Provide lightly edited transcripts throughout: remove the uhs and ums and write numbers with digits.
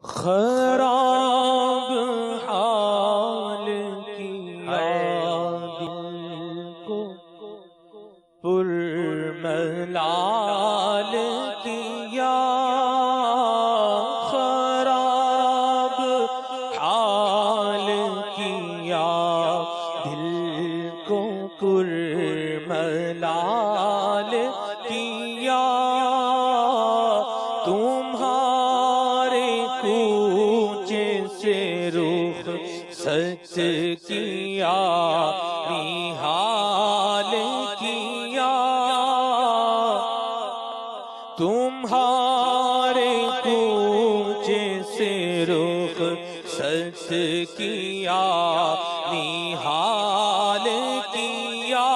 خراب حال کیا دل کو پرملال کیا، خراب حال کیا دل کو پرملال کیا، تمہارے کوچے سے رخ سچ کیا نہال کیا، تمہارے کوچے سے رخ سچ کیا نہال کیا،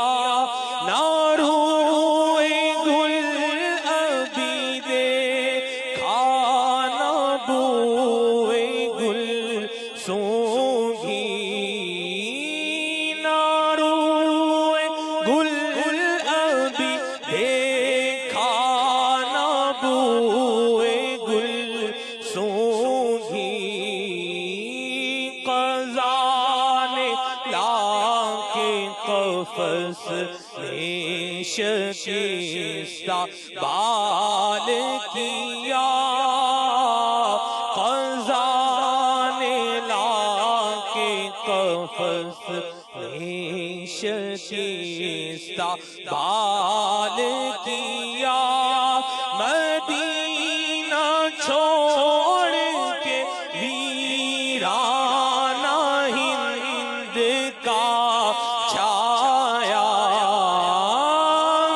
نہ روئے گل ابھی دیکھا، نہ بوئے گل سونگھی، نہ روئے گل ابھی دیکھا، نہ بوئے گل سونگھی، قضا نے لا کے قفس میں شکستہ بال کیا، قضا نے لا کے قفس میں شکستہ بال کیا، مدینہ چھوڑ کے ویرانہ ہند کا چھایا،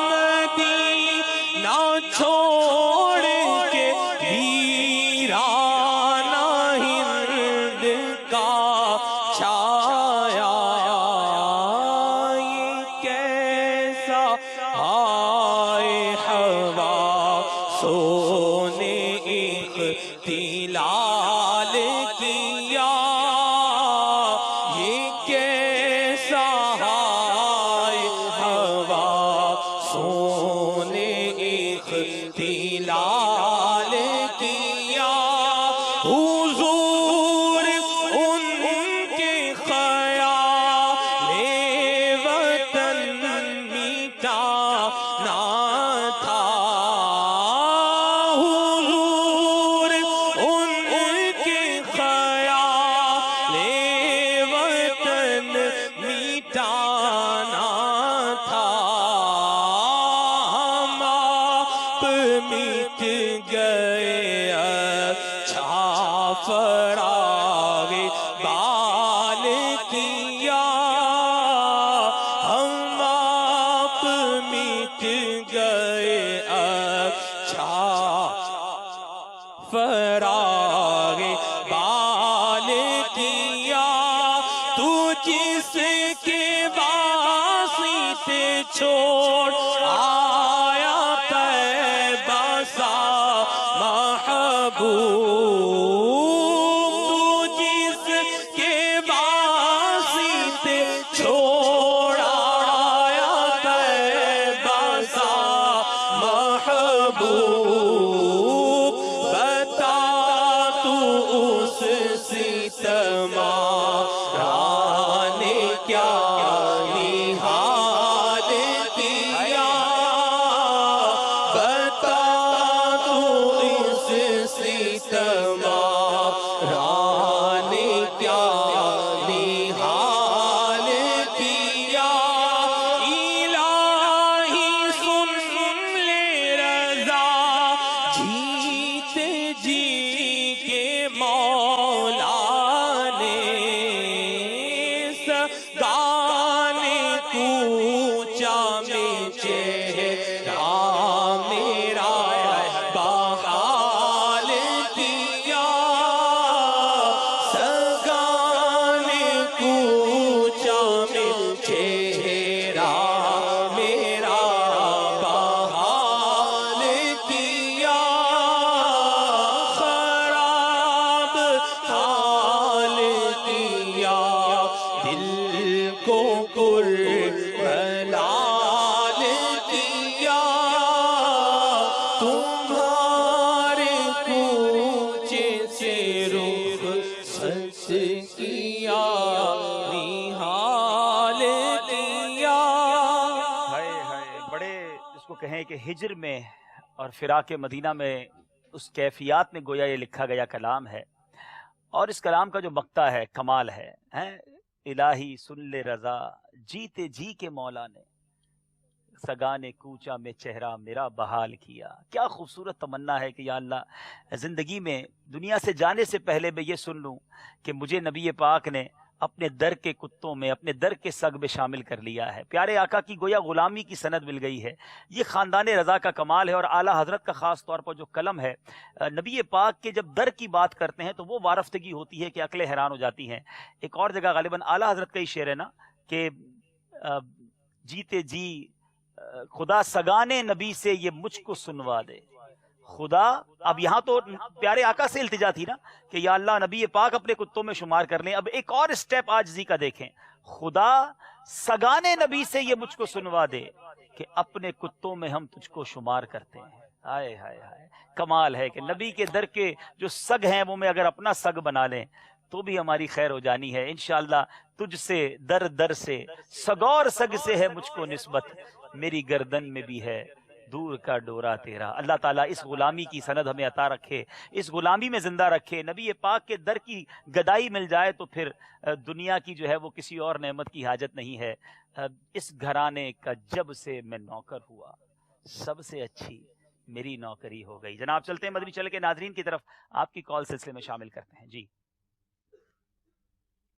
مدینہ چھوڑ کے ویرانہ ہند کا چھایا، یہ کیسا آئے ہوا سونے اختلال کیا، یہ کیسا آئے ہوا سونے اختلال کیا، حضور ان کے خیال وطن مٹانا تھا، حضور ان کے خیال وطن مٹانا تھا، ہم آپ مٹ گئے اچھا فراغ بال کیا، ہم آپ مٹ گئے اچھا فراغ بال کیا، تو جس کے واسطے چھوڑ آیا طیبہ سا محبوب، تو جس کے واسطے چھوڑ آیا طیبہ سا محبوب، بتا تو اس ستمارا نے کیا نہال کیا، بتا تو اس ستمارا نے کیا نہال کیا، الہی سن لے رضا جیتے جی کے مولا نے، گانے کوچا میں چہرہ میرا بحال کیا، سگانے کوچا میں چہرہ میرا بحال کیا، خراب حال کیا دل کو پرملال کیا، تمہارے کوچے سے ہیں کہ ہجر میں اور فراق مدینہ میں اس کیفیات میں گویا یہ لکھا گیا کلام ہے، اور اس کلام کا جو مقطع ہے کمال ہے۔ الہی سن لے رضا جیتے جی کے مولا نے، سگانے کوچا میں چہرہ میرا بحال کیا۔ کیا خوبصورت تمنا ہے کہ یا اللہ زندگی میں دنیا سے جانے سے پہلے میں یہ سن لوں کہ مجھے نبی پاک نے اپنے در کے کتوں میں، اپنے در کے سگ میں شامل کر لیا ہے۔ پیارے آقا کی گویا غلامی کی سند مل گئی ہے۔ یہ خاندان رضا کا کمال ہے، اور اعلیٰ حضرت کا خاص طور پر جو قلم ہے، نبی پاک کے جب در کی بات کرتے ہیں تو وہ وارفتگی ہوتی ہے کہ عقلیں حیران ہو جاتی ہیں۔ ایک اور جگہ غالباً اعلیٰ حضرت کا ہی شعر ہے نا کہ جیتے جی خدا سگانے نبی سے یہ مجھ کو سنوا دے۔ خدا، اب یہاں تو پیارے آقا سے التجا تھی نا کہ یا اللہ نبی پاک اپنے کتوں میں شمار کر لیں۔ اب ایک اور سٹیپ عاجزی کا دیکھیں، خدا سگانے نبی سے یہ مجھ کو سنوا دے کہ اپنے کتوں میں ہم تجھ کو شمار کرتے ہیں۔ ہائے ہائے ہائے، کمال ہے کہ نبی کے در کے جو سگ ہیں وہ میں اگر اپنا سگ بنا لیں تو بھی ہماری خیر ہو جانی ہے انشاءاللہ۔ تجھ سے در در سے سگور سگ سے ہے مجھ کو نسبت، میری گردن میں بھی ہے دور کا ڈورا تیرا۔ اللہ تعالیٰ اس غلامی کی سند ہمیں عطا رکھے، اس غلامی میں زندہ رکھے۔ نبی پاک کے در کی گدائی مل جائے تو پھر دنیا کی جو ہے وہ کسی اور نعمت کی حاجت نہیں ہے۔ اس گھرانے کا جب سے میں نوکر ہوا، سب سے اچھی میری نوکری ہو گئی۔ جناب چلتے ہیں مدنی چل کے ناظرین کی طرف، آپ کی کال سلسلے میں شامل کرتے ہیں۔ جی